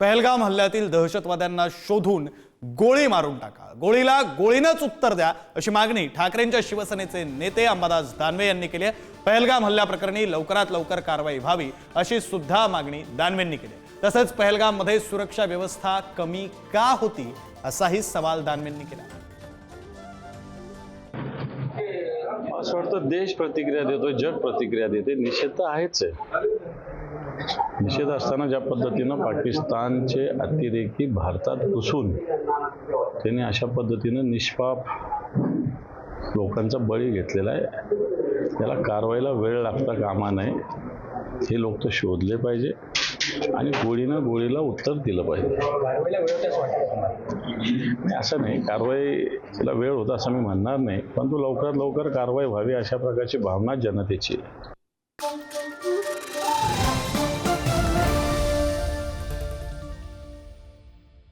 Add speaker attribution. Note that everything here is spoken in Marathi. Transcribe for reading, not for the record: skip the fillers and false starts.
Speaker 1: पहलगाम हल्ल्यातील दहशतवाद्यांना शोधून गोळी मारून टाका, गोळीला गोळीनंच उत्तर द्या, अशी मागणी ठाकरेंच्या शिवसेनेचे नेते अंबादास दानवे यांनी केली आहे। पहलगाम हल्ल्याप्रकरणी लवकरात लवकर कारवाई व्हावी अशी सुद्धा मागणी दानवेंनी केली। तसंच पहलगाम मध्ये सुरक्षा व्यवस्था कमी का होती असाही सवाल दानवेंनी केला।
Speaker 2: असं वाटतं देश प्रतिक्रिया देतोय, जग प्रतिक्रिया देते, निषेध तर आहेच आहे। निषेध असताना ज्या पद्धतीनं पाकिस्तानचे अतिरेकी भारतात घुसून त्यांनी अशा पद्धतीनं निष्पाप लोकांचा बळी घेतलेला आहे, त्याला कारवाईला वेळ लागता कामा नये। हे लोक तर शोधले पाहिजे आणि गोळीनं गोळीला उत्तर दिलं पाहिजे। असं नाही, कारवाईला वेळ होता असं मी म्हणणार नाही, परंतु लवकरात लवकर कारवाई व्हावी अशा प्रकारची भावना जनतेची आहे।